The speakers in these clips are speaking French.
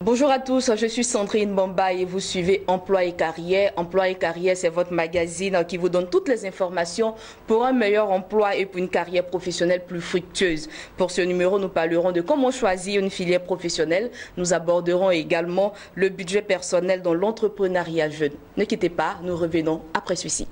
Bonjour à tous, je suis Sandrine Bamba et vous suivez Emploi et Carrière. Emploi et Carrière, c'est votre magazine qui vous donne toutes les informations pour un meilleur emploi et pour une carrière professionnelle plus fructueuse. Pour ce numéro, nous parlerons de comment choisir une filière professionnelle. Nous aborderons également le budget personnel dans l'entrepreneuriat jeune. Ne quittez pas, nous revenons après ceci.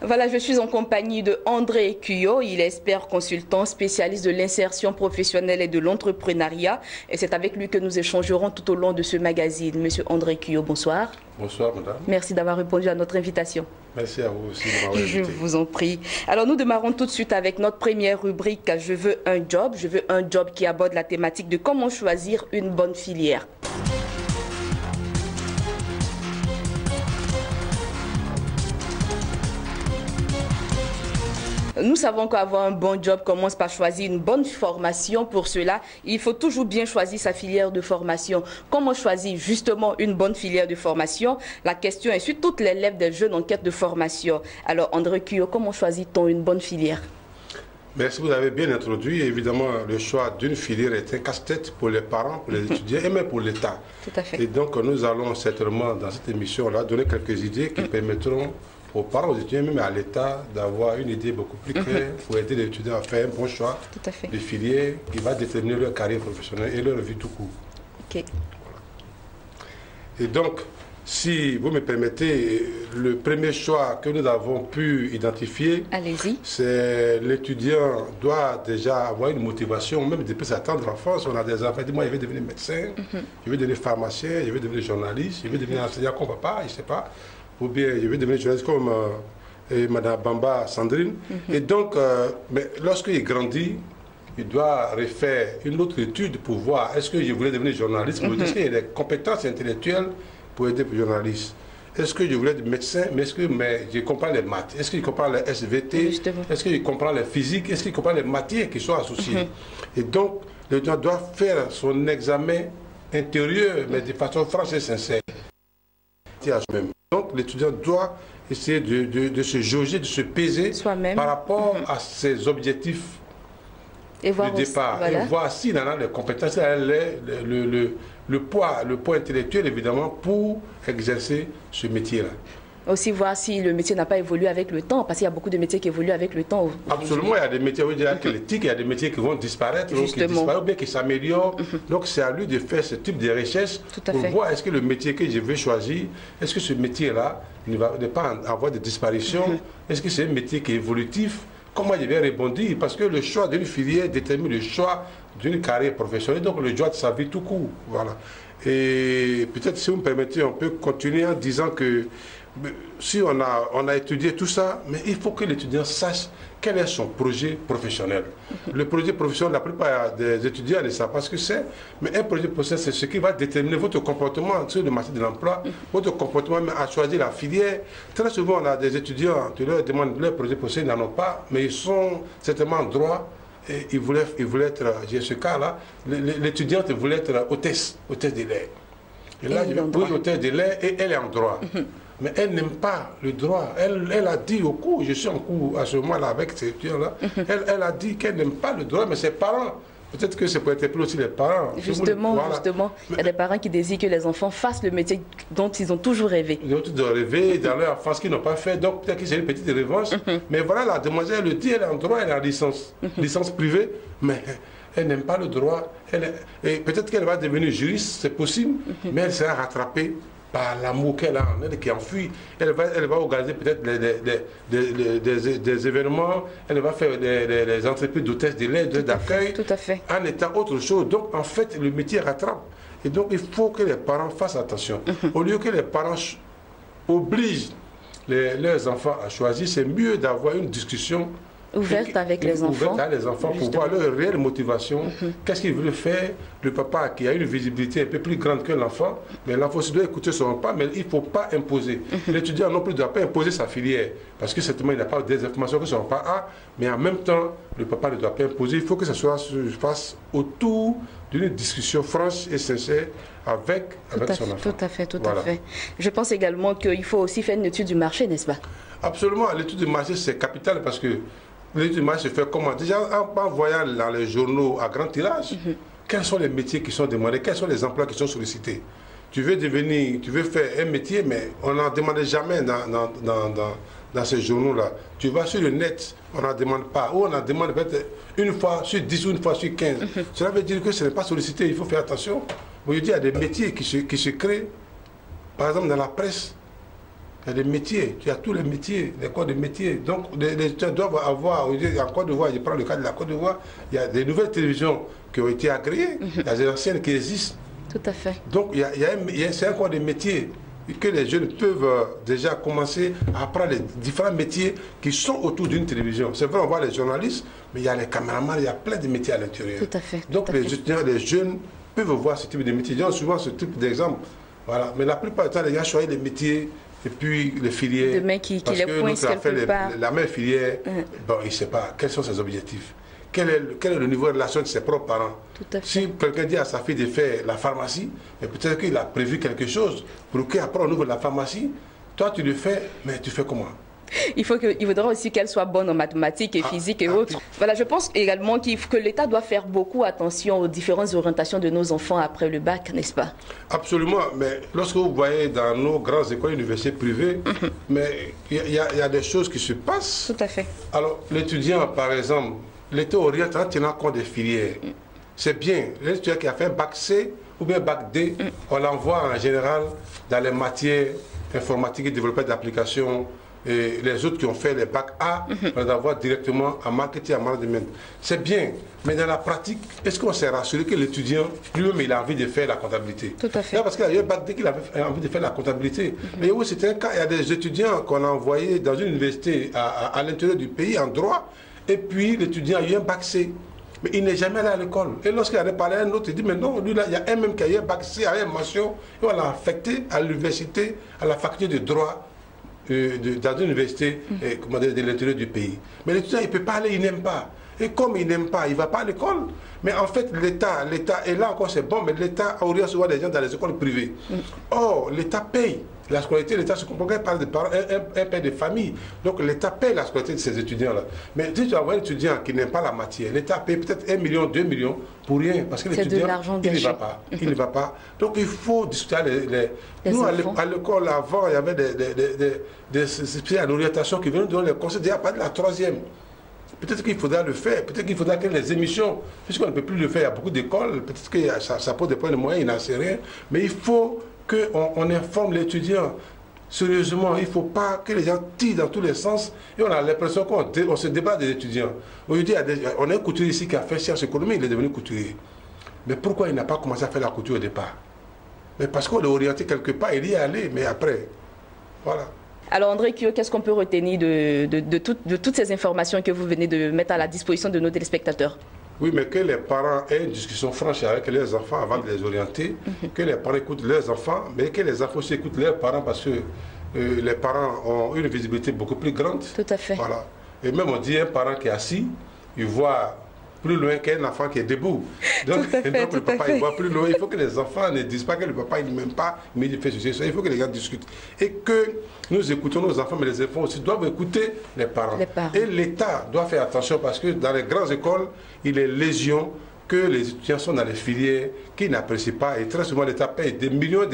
Voilà, je suis en compagnie de André Cuyo. Il est expert consultant, spécialiste de l'insertion professionnelle et de l'entrepreneuriat. Et c'est avec lui que nous échangerons tout au long de ce magazine. Monsieur André Cuyo, bonsoir. Bonsoir, madame. Merci d'avoir répondu à notre invitation. Merci à vous aussi de m'avoir invité. Je vous en prie. Alors, nous démarrons tout de suite avec notre première rubrique « Je veux un job ». Je veux un job qui aborde la thématique de comment choisir une bonne filière. Nous savons qu'avoir un bon job commence par choisir une bonne formation. Pour cela, il faut toujours bien choisir sa filière de formation. Comment choisir justement une bonne filière de formation? La question est sur toutes les lèvres des jeunes en quête de formation. Alors, André Cuyo, comment choisit-on une bonne filière? Merci, vous avez bien introduit. Évidemment, le choix d'une filière est un casse-tête pour les parents, pour les étudiants et même pour l'État. Tout à fait. Et donc, nous allons certainement, dans cette émission-là, donner quelques idées qui permettront aux parents, aux étudiants, même à l'État, d'avoir une idée beaucoup plus claire pour aider les étudiants à faire un bon choix de filière qui va déterminer leur carrière professionnelle et leur vie tout court. Ok. Et donc, si vous me permettez, le premier choix que nous avons pu identifier, c'est l'étudiant doit déjà avoir une motivation, même depuis sa tendre enfance. On a des enfants qui disent, moi je vais devenir médecin, je vais devenir pharmacien, je vais devenir journaliste, je vais devenir enseignant comme papa, je ne sais pas. Ou bien je vais devenir journaliste comme Madame Bamba Sandrine. Et donc, lorsqu'il grandit, il doit refaire une autre étude pour voir est-ce que je voulais devenir journaliste, est-ce qu'il y a des compétences intellectuelles pour aider les journalistes. Est-ce que je voulais être médecin, mais je comprends les maths? Est-ce que je comprends les SVT? Est-ce que je comprends les physiques? Est-ce que je comprends les matières qui sont associées? Et donc, l'étudiant doit faire son examen intérieur, mais de façon franche et sincère. Donc l'étudiant doit essayer de se jauger, de se peser par rapport à ses objectifs de départ. Et voir s'il en a les compétences, le poids intellectuel évidemment pour exercer ce métier-là. Aussi voir si le métier n'a pas évolué avec le temps, parce qu'il y a beaucoup de métiers qui évoluent avec le temps. Absolument, il y a des métiers, il y a des métiers qui vont disparaître, qui disparaissent, ou bien qui s'améliorent. Donc c'est à lui de faire ce type de recherche pour voir est-ce que le métier que je vais choisir, est-ce que ce métier-là ne va pas avoir de disparition, est-ce que c'est un métier qui est évolutif, comment je vais rebondir, parce que le choix d'une filière détermine le choix d'une carrière professionnelle, donc le choix de sa vie tout court. Voilà. Et peut-être si vous me permettez, on peut continuer en disant que si on a étudié tout ça, mais il faut que l'étudiant sache quel est son projet professionnel. Le projet professionnel, la plupart des étudiants ne savent pas ce que c'est, mais un projet professionnel, c'est ce qui va déterminer votre comportement sur le marché de l'emploi, votre comportement à choisir la filière. Très souvent, on a des étudiants qui leur demandent leur projet professionnel, ils n'en ont pas, mais ils sont certainement en droit. Et ils voulaient être, j'ai ce cas-là, l'étudiante voulait être hôtesse de l'air. Et là, oui, hôtesse de l'air, et elle est en droit. Mais elle n'aime pas le droit. Elle a dit au cours, je suis en cours à ce moment-là avec ces étudiants-là, elle a dit qu'elle n'aime pas le droit, mais ses parents, peut-être que c'est pour interpeller aussi les parents. Justement, il y a des parents qui désirent que les enfants fassent le métier dont ils ont toujours rêvé. Ils ont toujours rêvé dans leur enfance qu'ils n'ont pas fait, donc peut-être que c'est une petite revanche. Mais voilà, la demoiselle le dit, elle est en droit, elle est en licence privée, mais elle n'aime pas le droit. Et peut-être qu'elle va devenir juriste, c'est possible, mais elle sera rattrapée par l'amour qu'elle a en elle, qui enfuit. Elle va organiser peut-être des événements, elle va faire des entreprises d'hôtesse de l'air, d'accueil, en étant autre chose. Donc en fait, le métier rattrape. Et donc il faut que les parents fassent attention. Au lieu que les parents obligent leurs enfants à choisir, c'est mieux d'avoir une discussion Ouverte avec les enfants. Ouverte avec les enfants pour voir leur réelle motivation. Qu'est-ce qu'ils veulent faire. Le papa qui a une visibilité un peu plus grande que l'enfant, mais l'enfant aussi doit écouter son papa, mais il ne faut pas imposer. L'étudiant non plus ne doit pas imposer sa filière, parce que certainement il n'a pas des informations que son papa a, mais en même temps, le papa ne doit pas imposer. Il faut que ça se fasse autour d'une discussion franche et sincère avec son enfant. Tout à fait. Je pense également qu'il faut aussi faire une étude du marché, n'est-ce pas? Absolument, l'étude du marché c'est capital parce que l'étude du marché se fait comment? Déjà en voyant dans les journaux à grand tirage, quels sont les métiers qui sont demandés, quels sont les emplois qui sont sollicités. Tu veux faire un métier, mais on n'en demande jamais dans ces journaux-là. Tu vas sur le net, on n'en demande pas, ou on en demande peut-être une fois sur 10 ou une fois sur 15. Cela veut dire que ce n'est pas sollicité, il faut faire attention. Aujourd'hui, il y a des métiers qui se créent, par exemple dans la presse. Il y a des métiers, tu as tous les métiers, les corps de métiers. Donc, les étudiants doivent avoir, en Côte d'Ivoire, je prends le cas de la Côte d'Ivoire, il y a des nouvelles télévisions qui ont été agréées, il y a des anciennes qui existent. Tout à fait. Donc, c'est un corps de métiers que les jeunes peuvent déjà commencer à apprendre les différents métiers qui sont autour d'une télévision. C'est vrai, on voit les journalistes, mais il y a les caméramans, il y a plein de métiers à l'intérieur. Tout à fait. Donc, les étudiants, les jeunes peuvent voir ce type de métiers. Ils ont souvent ce type d'exemple. Voilà. Mais la plupart du temps, les gens choisissent les métiers et puis les filières. Demain qui les pointe quelque part. La même filière, bon, il ne sait pas quels sont ses objectifs. Quel est le niveau de relation de ses propres parents? Si quelqu'un dit à sa fille de faire la pharmacie, peut-être qu'il a prévu quelque chose pour qu'après au niveau de la pharmacie, toi tu le fais, mais tu fais comment? Il faudra aussi qu'elle soit bonne en mathématiques et physique et autres. Voilà, je pense également que l'État doit faire beaucoup attention aux différentes orientations de nos enfants après le bac, n'est-ce pas? Absolument, mais lorsque vous voyez dans nos grandes écoles universités privées, mais il y a des choses qui se passent. Tout à fait. Alors, l'étudiant, par exemple, l'État oriente en tenant compte des filières. C'est bien. L'étudiant qui a fait un bac C ou bien bac D, on l'envoie en général dans les matières informatiques et développement d'applications. Et les autres qui ont fait les bacs A, on les envoie directement en marketing, en management. C'est bien, mais dans la pratique, est-ce qu'on s'est rassuré que l'étudiant, lui-même, il a envie de faire la comptabilité? Tout à fait. Là, parce qu'il y a un bac D qu'il avait envie de faire la comptabilité. Mais oui, c'était un cas, il y a des étudiants qu'on a envoyés dans une université à l'intérieur du pays, en droit, et puis l'étudiant a eu un bac C. Mais il n'est jamais allé à l'école. Et lorsqu'il a parlé à un autre, il dit, mais non, lui là, il y a un même qui a eu un bac C, a eu une mention, et on l'a affecté à l'université, à la faculté de droit, dans une université de l'intérieur du pays. Mais l'étudiant, il ne peut pas aller, il n'aime pas. Et comme il n'aime pas, il ne va pas à l'école. Mais en fait, l'État, et là encore c'est bon, mais l'État aurait souvent des gens dans les écoles privées. Or, l'État paye la scolarité, l'État se comprend qu'il parle de parents, un père de famille. Donc l'État paye la scolarité de ces étudiants-là. Mais si tu as un étudiant qui n'aime pas la matière, l'État paye peut-être 1 million, 2 millions pour rien. Parce que l'étudiant, il ne va pas. Il ne va pas. Donc il faut discuter nous, à l'école, avant, il y avait des orientations qui venaient nous donner les conseils déjà pas de la troisième. Peut-être qu'il faudra le faire, peut-être qu'il faudra que les émissions, puisqu'on ne peut plus le faire, il y a beaucoup d'écoles, peut-être que ça pose des problèmes de moyens, il n'en sait rien, mais il faut qu'on informe l'étudiant sérieusement. Il ne faut pas que les gens tirent dans tous les sens et on a l'impression qu'on se débat des étudiants. Aujourd'hui, on a un couturier ici qui a fait sciences économiques, il est devenu couturier. Mais pourquoi il n'a pas commencé à faire la couture au départ? Mais parce qu'on l'a orienté quelque part, il y est allé, mais après, voilà. Alors André Kio, qu'est-ce qu'on peut retenir de toutes ces informations que vous venez de mettre à la disposition de nos téléspectateurs? Oui, mais que les parents aient une discussion franche avec leurs enfants avant de les orienter, que les parents écoutent leurs enfants, mais que les enfants aussi écoutent leurs parents parce que les parents ont une visibilité beaucoup plus grande. Tout à fait. Voilà. Et même on dit un parent qui est assis, il voit plus loin qu'un enfant qui est debout. Donc, le papa il voit plus loin. Il faut que les enfants ne disent pas que le papa il ne m'aime pas, mais il fait ceci. Il faut que les gens discutent. Et que nous écoutons nos enfants, mais les enfants aussi doivent écouter les parents. Et l'État doit faire attention parce que dans les grandes écoles, il est légion que les étudiants sont dans les filières qui n'apprécient pas. Et très souvent, l'État paye des millions,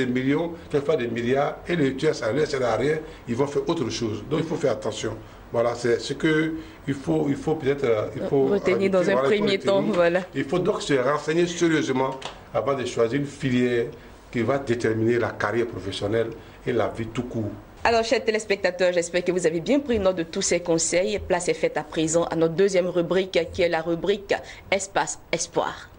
quelquefois des milliards, et les étudiants, ça ne leur sert à rien, ils vont faire autre chose. Donc il faut faire attention. Voilà, c'est ce qu'il faut peut-être retenir dans un premier temps. Voilà. Il faut donc se renseigner sérieusement avant de choisir une filière qui va déterminer la carrière professionnelle et la vie tout court. Alors, chers téléspectateurs, j'espère que vous avez bien pris note de tous ces conseils. Place est faite à présent à notre deuxième rubrique qui est la rubrique Espace Espoir.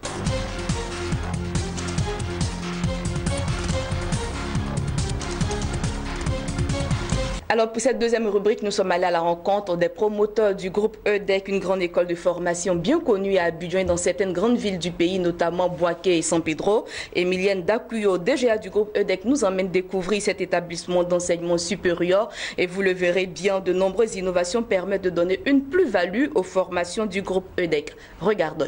Alors pour cette deuxième rubrique, nous sommes allés à la rencontre des promoteurs du groupe EDEC, une grande école de formation bien connue à Abidjan et dans certaines grandes villes du pays, notamment Boaké et San Pedro. Emilienne Dakuyo, DGA du groupe EDEC, nous emmène découvrir cet établissement d'enseignement supérieur et vous le verrez bien, de nombreuses innovations permettent de donner une plus-value aux formations du groupe EDEC. Regardons.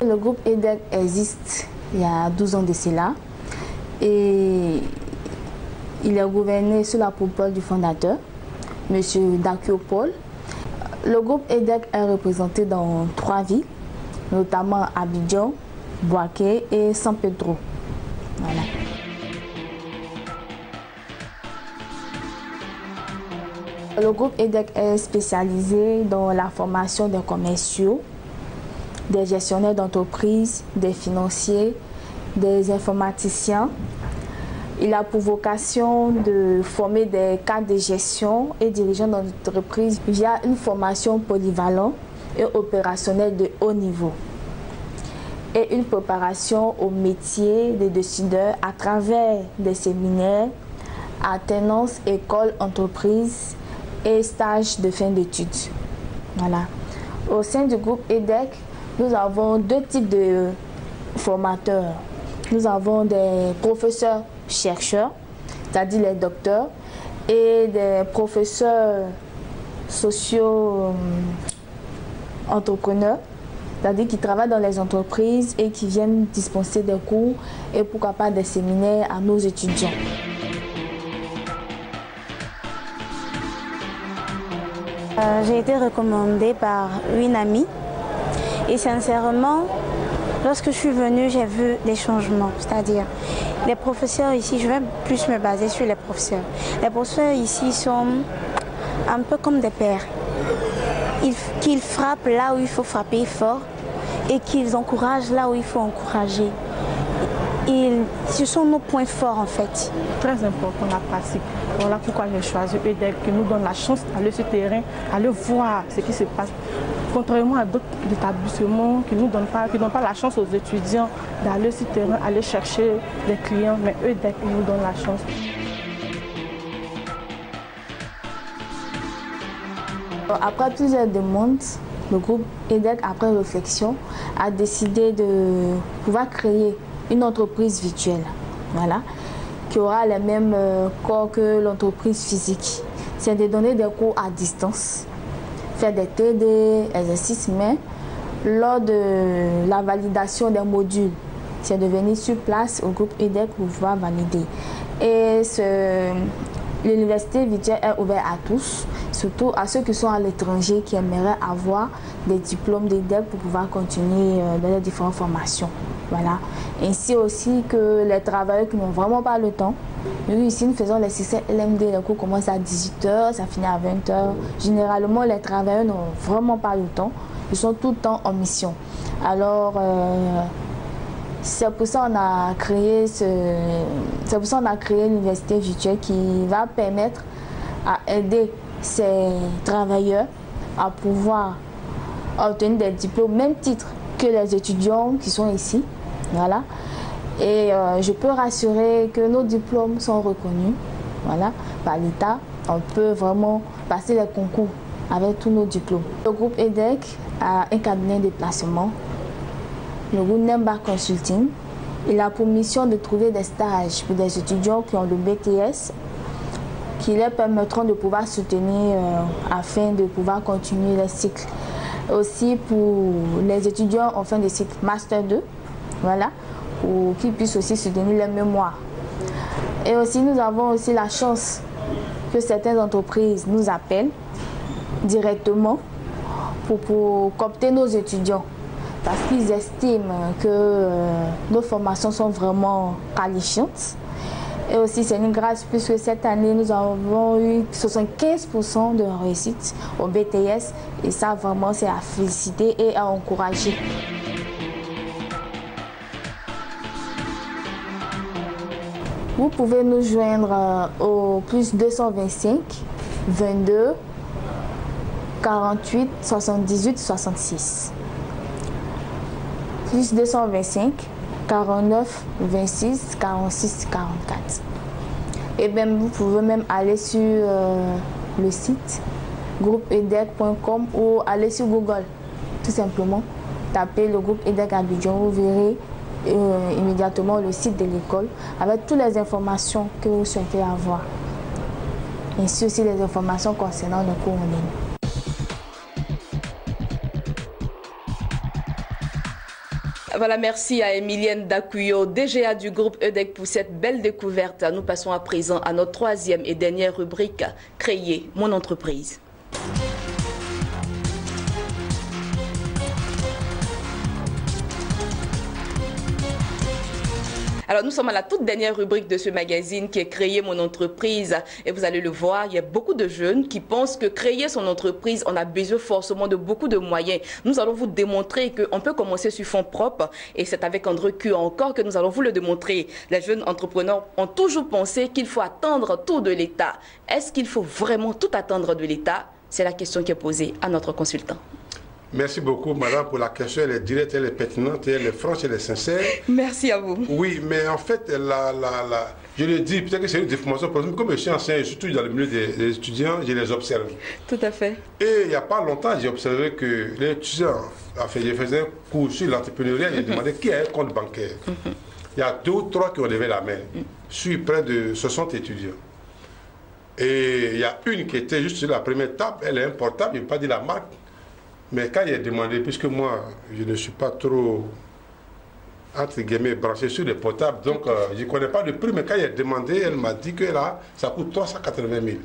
Le groupe EDEC existe il y a 12 ans de cela et il est gouverné sous la propole du fondateur, M. Dakuyo Paul. Le groupe EDEC est représenté dans 3 villes, notamment Abidjan, Boaké et San Pedro. Voilà. Le groupe EDEC est spécialisé dans la formation des commerciaux, des gestionnaires d'entreprise, des financiers, des informaticiens. Il a pour vocation de former des cadres de gestion et dirigeants d'entreprise via une formation polyvalente et opérationnelle de haut niveau et une préparation au métier des décideurs à travers des séminaires, alternances, écoles, entreprises et stages de fin d'études. Voilà. Au sein du groupe EDEC, nous avons 2 types de formateurs. Nous avons des professeurs chercheurs, c'est-à-dire les docteurs, et des professeurs socio-entrepreneurs, c'est-à-dire qui travaillent dans les entreprises et qui viennent dispenser des cours et pourquoi pas des séminaires à nos étudiants. J'ai été recommandée par une amie. Et sincèrement, lorsque je suis venue, j'ai vu des changements. C'est-à-dire, les professeurs ici, je vais plus me baser sur les professeurs. Les professeurs ici sont un peu comme des pères. Qu'ils frappent là où il faut frapper fort et qu'ils encouragent là où il faut encourager. Ce sont nos points forts en fait. Très important la pratique. Voilà pourquoi j'ai choisi EDEC, qui nous donne la chance d'aller sur le terrain, aller voir ce qui se passe. Contrairement à d'autres établissements qui ne donnent pas la chance aux étudiants d'aller sur le terrain, aller chercher des clients, mais EDEC nous donne la chance. Après plusieurs demandes, le groupe EDEC, après réflexion, a décidé de pouvoir créer une entreprise virtuelle, voilà, qui aura les mêmes corps que l'entreprise physique. C'est de donner des cours à distance, faire des TD, exercices, mais lors de la validation des modules, c'est de venir sur place au groupe EDEC pour pouvoir valider. Et l'université virtuelle est ouverte à tous, surtout à ceux qui sont à l'étranger, qui aimeraient avoir des diplômes d'EDEC pour pouvoir continuer dans les différentes formations. Voilà. Ainsi aussi que les travailleurs qui n'ont vraiment pas le temps. Nous ici, nous faisons les 6 LMD, les cours commencent à 18h, ça finit à 20h. Généralement, les travailleurs n'ont vraiment pas le temps. Ils sont tout le temps en mission. Alors, c'est pour ça qu'on a créé l'université virtuelle qui va permettre à aider ces travailleurs à pouvoir obtenir des diplômes, même titre que les étudiants qui sont ici. Voilà. Et je peux rassurer que nos diplômes sont reconnus, voilà, par l'État. On peut vraiment passer les concours avec tous nos diplômes. Le groupe EDEC a un cabinet de placement, le groupe Nemba Consulting. Il a pour mission de trouver des stages pour des étudiants qui ont le BTS, qui leur permettront de pouvoir soutenir afin de pouvoir continuer les cycles. Aussi pour les étudiants en fin de cycle Master 2, voilà, pour qu'ils puissent aussi soutenir leur mémoire. Et aussi nous avons aussi la chance que certaines entreprises nous appellent directement pour coopter nos étudiants. parce qu'ils estiment que nos formations sont vraiment qualifiantes. Et aussi, c'est une grâce puisque cette année, nous avons eu 75% de réussite au BTS. Et ça, vraiment, c'est à féliciter et à encourager. Vous pouvez nous joindre au plus 225 22 48 78 66. Plus 225 49 26 46 44. Et même vous pouvez même aller sur le site groupeedec.com ou aller sur Google. Tout simplement, tapez le groupe EDEC Abidjan, vous verrez immédiatement le site de l'école avec toutes les informations que vous souhaitez avoir. Ainsi aussi les informations concernant les cours en ligne. Voilà, merci à Emilienne Dakuyo, DGA du groupe EDEC pour cette belle découverte. Nous passons à présent à notre troisième et dernière rubrique, Créer mon entreprise. Alors, nous sommes à la toute dernière rubrique de ce magazine qui est Créer mon entreprise. Et vous allez le voir, il y a beaucoup de jeunes qui pensent que créer son entreprise, on a besoin forcément de beaucoup de moyens. Nous allons vous démontrer qu'on peut commencer sur fonds propres. Et c'est avec André Q encore que nous allons vous le démontrer. Les jeunes entrepreneurs ont toujours pensé qu'il faut attendre tout de l'État. Est-ce qu'il faut vraiment tout attendre de l'État? C'est la question qui est posée à notre consultant. Merci beaucoup, madame, pour la question. Elle est directe, elle est pertinente, elle est franche, elle est sincère. Merci à vous. Oui, mais en fait, je le dis, peut-être que c'est une déformation. Comme je suis enseignant, surtout dans le milieu des étudiants, je les observe. Tout à fait. Et il n'y a pas longtemps, j'ai observé que les étudiants, je faisais un cours sur l'entrepreneuriat, j'ai demandé qui a un compte bancaire. Il y a 2 ou 3 qui ont levé la main, sur près de 60 étudiants. Et il y a une qui était juste sur la première table, elle est un portable, je ne vais pas dire la marque. Mais quand il a demandé, puisque moi, je ne suis pas trop, entre guillemets, branché sur les portables, donc je ne connais pas le prix, mais quand il a demandé, elle m'a dit que là, ça coûte 380 000.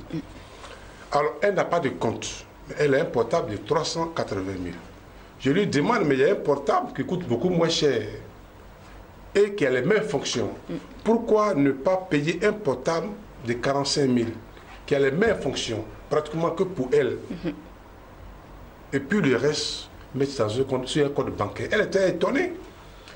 Alors, elle n'a pas de compte, mais elle a un portable de 380 000. Je lui demande, mais il y a un portable qui coûte beaucoup moins cher et qui a les mêmes fonctions. Pourquoi ne pas payer un portable de 45 000 qui a les mêmes fonctions, pratiquement que pour elle? Et puis le reste, mettre sur un compte bancaire. Elle était étonnée.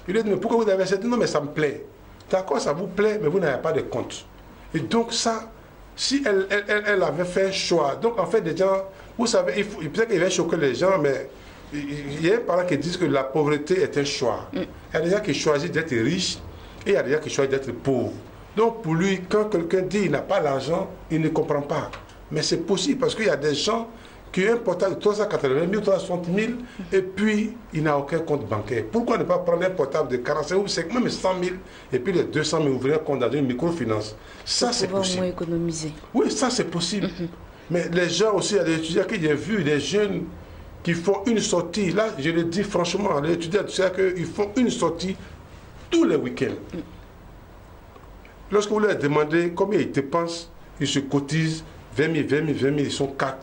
Je lui ai dit, mais pourquoi vous avez cette? Non, mais ça me plaît. D'accord, ça vous plaît, mais vous n'avez pas de compte. Et donc ça, si elle avait fait un choix, donc en fait, des gens, vous savez, peut-être qu'il va choquer les gens, mais il y a un parent qui dit que la pauvreté est un choix. Il y a des gens qui choisissent d'être riches et il y a des gens qui choisissent d'être pauvres. Donc pour lui, quand quelqu'un dit qu'il n'a pas l'argent, il ne comprend pas. Mais c'est possible parce qu'il y a des gens qui ont un portable de 380 000, 360 000, et puis il n'a aucun compte bancaire. Pourquoi ne pas prendre un portable de 45 000 ou même 100 000, et puis les 200 000 ouvrir un compte dans une microfinance? Ça, c'est possible. Moins économiser. Oui, ça, c'est possible. Mais les gens aussi, il y a des étudiants que j'ai vus, des jeunes qui font une sortie. Là, je le dis franchement, les étudiants, tu sais qu'ils font une sortie tous les week-ends. Lorsque vous leur demandez combien ils dépensent, ils se cotisent 20 000, 20 000, 20 000, ils sont 4.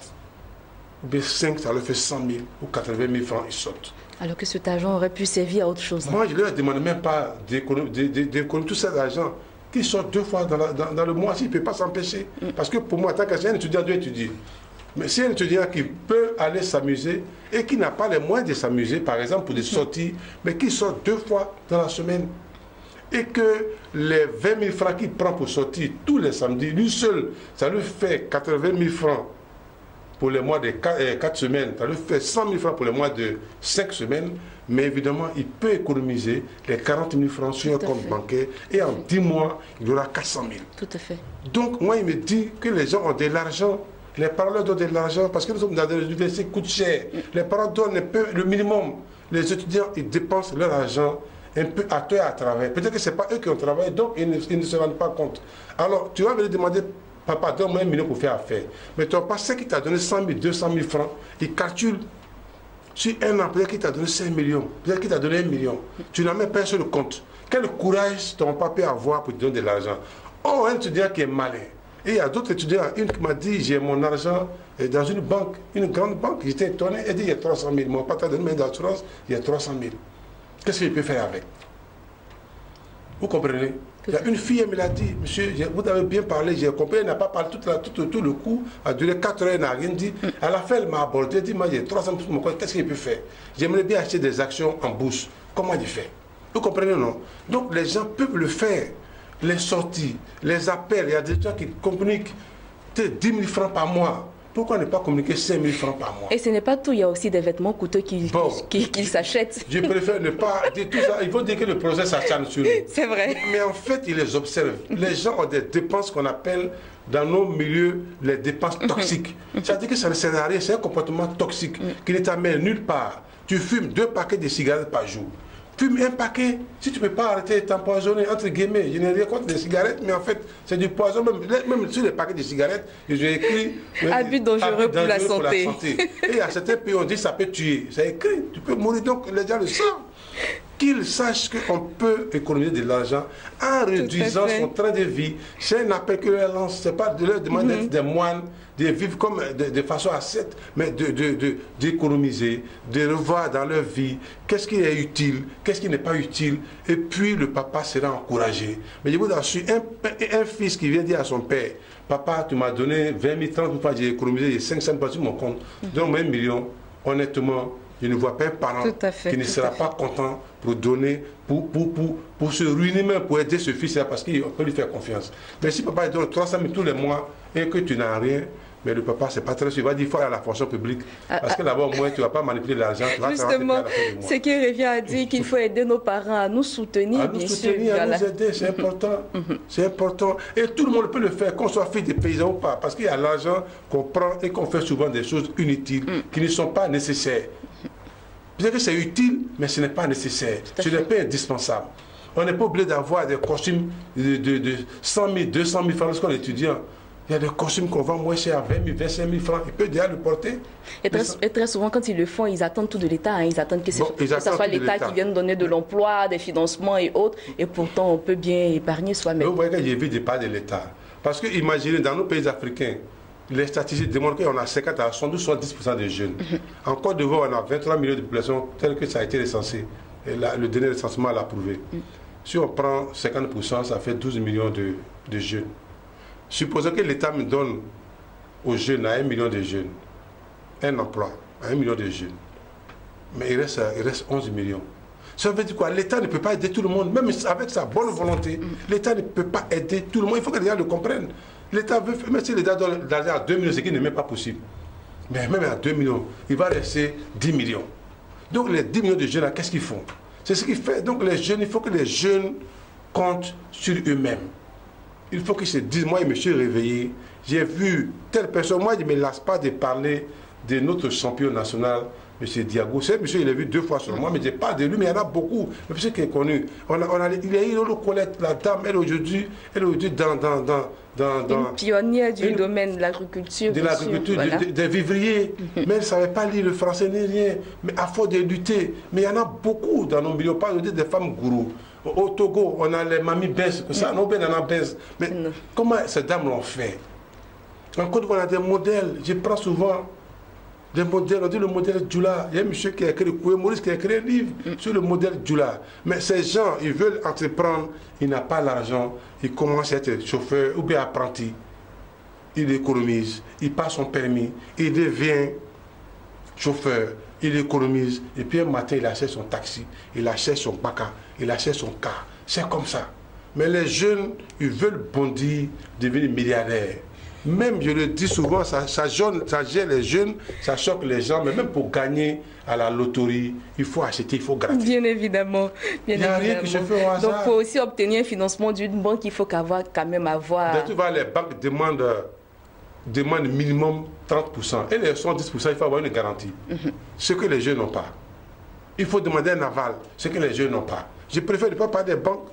Ou bien 5, ça leur fait 100 000 ou 80 000 francs, ils sautent. Alors que cet argent aurait pu servir à autre chose. Moi, je ne leur demande même pas d'économiser tout cet argent qui sort 2 fois dans le mois, s'il ne peut pas s'empêcher. Parce que pour moi, tant qu'un étudiant doit étudier. Mais si un étudiant qui peut aller s'amuser et qui n'a pas les moyens de s'amuser, par exemple pour des sorties, mais qui sort 2 fois dans la semaine, et que les 20 000 francs qu'il prend pour sortir tous les samedis, lui seul, ça lui fait 80 000 francs pour les mois de 4 semaines, ça lui fait 100 000 francs pour les mois de 5 semaines, mais évidemment, il peut économiser les 40 000 francs sur un compte bancaire et en 10 mois, il aura 400 000. Tout à fait. Donc, moi, il me dit que les gens ont de l'argent, les parents leur donnent de l'argent parce que nous sommes dans des universités qui coûtent cher. Les parents donnent le minimum. Les étudiants, ils dépensent leur argent un peu à toi et à travers. Peut-être que ce n'est pas eux qui ont travaillé, donc ils ne se rendent pas compte. Alors, tu vas venir demander, papa, donne-moi 1 million pour faire affaire. Mais ton passé qui t'a donné 100 000, 200 000 francs, il calcule sur un an, peut-être qu'il t'a donné 5 millions, peut-être qu'il t'a donné 1 million. Tu n'as même pas sur le compte. Quel courage ton papa peut avoir pour te donner de l'argent? Oh, un étudiant qui est malin, Et il y a d'autres étudiants, une qui m'a dit, j'ai mon argent dans une banque, une grande banque. J'étais étonné, elle dit, il y a 300 000. Mon papa donne une d'assurance, il y a 300 000. Qu'est-ce que je peux faire avec? Vous comprenez? Il y a une fille, elle me l'a dit, monsieur, vous avez bien parlé, j'ai compris, elle n'a pas parlé tout le coup, a duré 4 heures, elle n'a rien dit. À la fin, elle m'a abordé, elle dit, moi j'ai 300 000 pour mon compte, qu'est-ce que je peux faire? J'aimerais bien acheter des actions en bourse. Comment il fait? Vous comprenez, non? Donc les gens peuvent le faire. Les sorties, les appels, il y a des gens qui communiquent 10 000 francs par mois. Pourquoi ne pas communiquer 5 000 francs par mois? Et ce n'est pas tout, il y a aussi des vêtements coûteux qu'ils s'achètent. Je préfère ne pas dire tout ça. Ils vont dire que le projet s'acharne sur nous. C'est vrai. Mais en fait, ils les observent. Les gens ont des dépenses qu'on appelle dans nos milieux les dépenses toxiques. C'est-à-dire que ça ne sert à rien, c'est un comportement toxique qui ne t'amène nulle part. Tu fumes 2 paquets de cigarettes par jour. Fume un paquet, si tu ne peux pas arrêter, t'empoisonner, entre guillemets. Je n'ai rien contre les cigarettes, mais en fait, c'est du poison. Même sur les paquets de cigarettes, j'ai écrit abus dangereux pour la santé. Et à certains pays, on dit que ça peut tuer. C'est écrit, tu peux mourir. Donc les gens le savent. Qu'ils sachent qu'on peut économiser de l'argent en réduisant son train de vie. C'est un appel que leur lance. Ce n'est pas de leur demander d'être des moines, de vivre comme de façon ascète, mais d'économiser, de revoir dans leur vie qu'est-ce qui est utile, qu'est-ce qui n'est pas utile. Et puis le papa sera encouragé. Mais je vous assure, un fils qui vient dire à son père, papa, tu m'as donné 20 000, 30 000 fois, j'ai économisé 500 000 sur mon compte, donc 1 million, honnêtement, je ne vois pas un parent qui ne sera pas content pour donner, pour se ruiner même, pour aider ce fils-là, parce qu'il peut lui faire confiance. Mais si papa donne 300 000 tous les mois et que tu n'as rien, mais le papa, c'est pas très sûr. Il va dire qu'il faut aller à la fonction publique. Parce que là-bas, au moins, tu ne vas pas manipuler l'argent. Justement, ce qui revient à dire qu'il faut aider nos parents à nous soutenir, à nous aider, c'est important. C'est important. Et tout le monde peut le faire, qu'on soit fils de paysans ou pas. Parce qu'il y a l'argent qu'on prend et qu'on fait souvent des choses inutiles qui ne sont pas nécessaires. Peut-être que c'est utile, mais ce n'est pas nécessaire. Ce n'est pas indispensable. On n'est pas obligé d'avoir des costumes de 100 000, 200 000 francs lorsqu'on est étudiant. Il y a des costumes qu'on vend moins cher à 20 000, 25 000 francs. Il peut déjà le porter. Et très souvent, quand ils le font, ils attendent tout de l'État. Hein. Ils attendent que ce soit l'État qui vienne donner de l'emploi, des financements et autres. Et pourtant, on peut bien épargner soi-même. Vous voyez que j'évite de parler de l'État. Parce que imaginez, dans nos pays africains, les statistiques démontrent qu'on a 50 à 70% de jeunes. En Côte d'Ivoire, on a 23 millions de population, tel que ça a été recensé. Et le dernier recensement l'a prouvé. Si on prend 50%, ça fait 12 millions de jeunes. Supposons que l'État me donne aux jeunes, à 1 million de jeunes, un emploi, à 1 million de jeunes. Mais il reste 11 millions. Ça veut dire quoi? L'État ne peut pas aider tout le monde, même avec sa bonne volonté. L'État ne peut pas aider tout le monde. Il faut que les gens le comprennent. L'État veut, même si l'État donne de l'argent à 2 millions, ce qui n'est même pas possible. Mais même à 2 millions, il va rester 10 millions. Donc les 10 millions de jeunes, qu'est-ce qu'ils font? C'est ce qui fait. Donc les jeunes, il faut que les jeunes comptent sur eux-mêmes. Il faut qu'ils se disent, moi, je me suis réveillé, j'ai vu telle personne. Moi, je ne me lasse pas de parler de notre champion national, M. Diago. C'est monsieur, il l'a vu 2 fois sur moi, mais je parle de lui, mais il y en a beaucoup. Le monsieur qui est connu. Il y a eu Colette, la dame, elle aujourd'hui dans une pionnière du domaine de l'agriculture. De l'agriculture, voilà. Des vivriers. Mais elle ne savait pas lire le français ni rien. Mais à force de lutter. Mais il y en a beaucoup dans nos milieux. Pas des femmes gourous. Au Togo, on a les mamies Benz. Ça, on a Benz. Mais comment ces dames l'ont fait? En Côte d'Ivoire, on a des modèles. Je prends souvent des modèles. On dit le modèle Djoula. Il y a un monsieur qui a écrit, Maurice, qui a écrit un livre sur le modèle Djoula. Mais ces gens, ils veulent entreprendre. Ils n'ont pas l'argent. Ils commencent à être chauffeur ou bien apprenti. Il économise. Il passe son permis. Il devient chauffeur. Il économise. Et puis un matin, il achète son taxi. Il achète son baka. Il achète son car. C'est comme ça. Mais les jeunes, ils veulent bondir, devenir milliardaires. Même, je le dis souvent, ça gêne les jeunes, ça choque les gens, mais même pour gagner à la loterie, il faut acheter, il faut gratter. Bien évidemment. Il n'y a rien qui se fait au hasard. Donc, pour aussi obtenir un financement d'une banque, il faut quand même avoir... Tu vois, les banques demandent minimum 30%. Et les 70%, il faut avoir une garantie. Ce que les jeunes n'ont pas. Il faut demander un aval, ce que les jeunes n'ont pas. Je préfère ne pas parler des banques.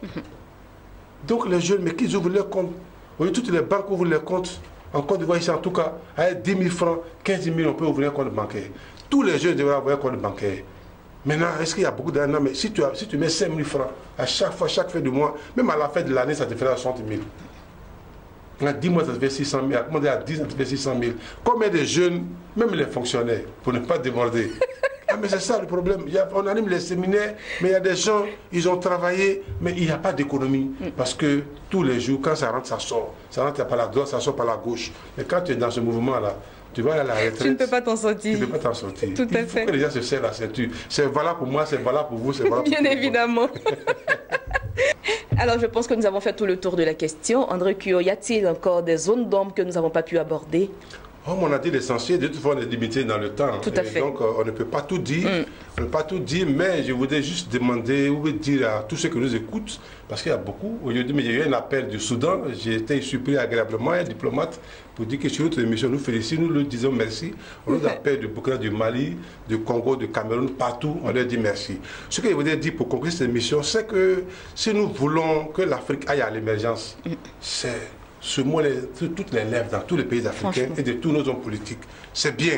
Donc les jeunes, mais qu'ils ouvrent leurs comptes. Oui, toutes les banques ouvrent leurs comptes. En Côte d'Ivoire, ici, en tout cas, avec 10 000 francs, 15 000, on peut ouvrir un compte bancaire. Tous les jeunes devraient avoir un compte bancaire. Maintenant, est-ce qu'il y a beaucoup d'argent? Mais si tu mets 5 000 francs à chaque fois, chaque fin du mois, même à la fin de l'année, ça te fera 60 000. À 10 mois, ça se fait 600 000. À 10 ça se fait 600 000. Combien de jeunes, même les fonctionnaires, pour ne pas déborder. Ah, mais c'est ça le problème. On anime les séminaires, mais il y a des gens, ils ont travaillé, mais il n'y a pas d'économie. Parce que tous les jours, quand ça rentre, ça sort. Ça rentre par la droite, ça sort par la gauche. Mais quand tu es dans ce mouvement-là, tu vas aller à la retraite. Tu ne peux pas t'en sortir. Tu ne peux pas t'en sortir. Tout à fait. Il faut que les gens se serrent la ceinture. C'est valable pour moi, c'est valable pour vous, c'est valable pour Bien évidemment. Alors, je pense que nous avons fait tout le tour de la question. André Cuyo, y a-t-il encore des zones d'ombre que nous n'avons pas pu aborder? On a dit l'essentiel, de toute façon on est limité dans le temps. Tout à fait. Donc on ne peut pas tout dire, on ne peut pas tout dire, mais je voudrais juste demander ou dire à tous ceux qui nous écoutent, parce qu'il y a beaucoup, aujourd'hui il y a eu un appel du Soudan, j'ai été surpris agréablement, un diplomate, pour dire que sur notre émission, nous félicitons, nous leur disons merci. On nous appelle du Burkina, du Mali, du Congo, du Cameroun, partout, on leur dit merci. Ce que je voudrais dire pour conclure cette émission, c'est que si nous voulons que l'Afrique aille à l'émergence, c'est ce mot sur toutes les lèvres dans tous les pays africains et de tous nos hommes politiques. C'est bien,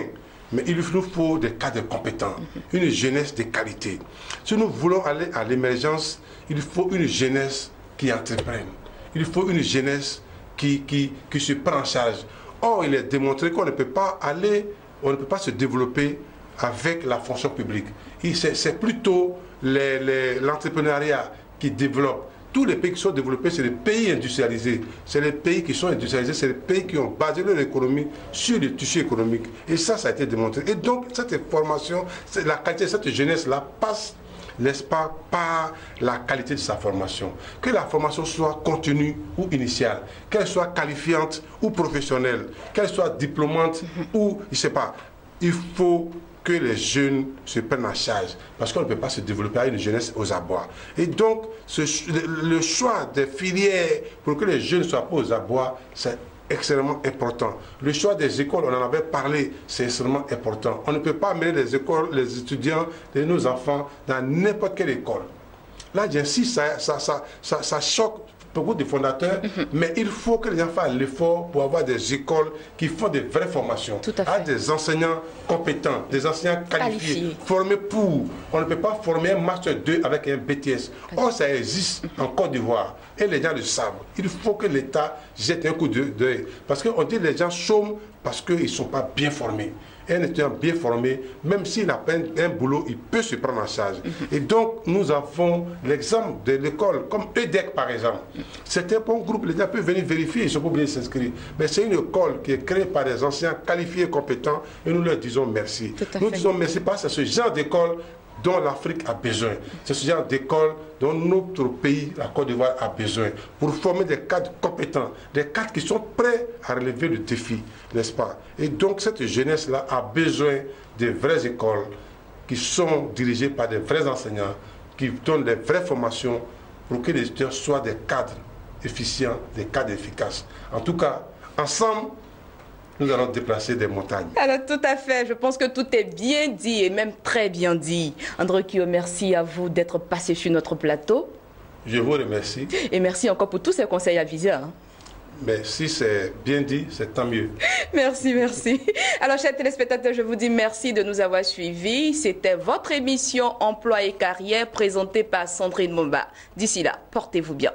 mais il nous faut des cadres compétents, une jeunesse de qualité. Si nous voulons aller à l'émergence, il faut une jeunesse qui entreprenne. Il faut une jeunesse qui se prend en charge. Or, il est démontré qu'on ne peut pas aller, on ne peut pas se développer avec la fonction publique. C'est plutôt l'entrepreneuriat qui développe. Tous les pays qui sont développés, c'est les pays industrialisés. C'est les pays qui sont industrialisés, c'est les pays qui ont basé leur économie sur le tissu économique. Et ça a été démontré. Et donc, cette formation, la qualité de cette jeunesse-là passe, n'est-ce pas, par la qualité de sa formation. Que la formation soit continue ou initiale, qu'elle soit qualifiante ou professionnelle, qu'elle soit diplômante ou, je ne sais pas, il faut que les jeunes se prennent en charge, parce qu'on ne peut pas se développer à une jeunesse aux abois. Et donc, le choix des filières pour que les jeunes ne soient pas aux abois, c'est extrêmement important. Le choix des écoles, on en avait parlé, c'est extrêmement important. On ne peut pas mettre les écoles, les étudiants de nos enfants dans n'importe quelle école. Là, j'insiste, ça choque beaucoup de fondateurs, mais il faut que les gens fassent l'effort pour avoir des écoles qui font des vraies formations, à des enseignants compétents, des enseignants qualifiés, formés pour. On ne peut pas former un Master 2 avec un BTS. Or, ça existe en Côte d'Ivoire et les gens le savent. Il faut que l'État jette un coup d'œil. Parce qu'on dit que les gens chôment parce qu'ils ne sont pas bien formés. Un étudiant bien formé, même s'il n'a pas un boulot, il peut se prendre en charge. Et donc, nous avons l'exemple de l'école, comme EDEC par exemple. C'est un bon groupe, les gens peuvent venir vérifier, ils ne sont pas obligés de s'inscrire. Mais c'est une école qui est créée par des anciens qualifiés et compétents, et nous leur disons merci. Nous disons merci parce que c'est ce genre d'école dont l'Afrique a besoin. C'est ce genre d'école dont notre pays, la Côte d'Ivoire, a besoin pour former des cadres compétents, des cadres qui sont prêts à relever le défi, n'est-ce pas? Et donc cette jeunesse-là a besoin de vraies écoles qui sont dirigées par des vrais enseignants, qui donnent des vraies formations pour que les étudiants soient des cadres efficients, des cadres efficaces. En tout cas, ensemble, nous allons déplacer des montagnes. Alors tout à fait, je pense que tout est bien dit et même très bien dit. André Cuyo, merci à vous d'être passé sur notre plateau. Je vous remercie. Et merci encore pour tous ces conseils aviseurs. Mais si c'est bien dit, c'est tant mieux. Merci, merci. Alors, chers téléspectateurs, je vous dis merci de nous avoir suivis. C'était votre émission Emploi et Carrière présentée par Sandrine Momba. D'ici là, portez-vous bien.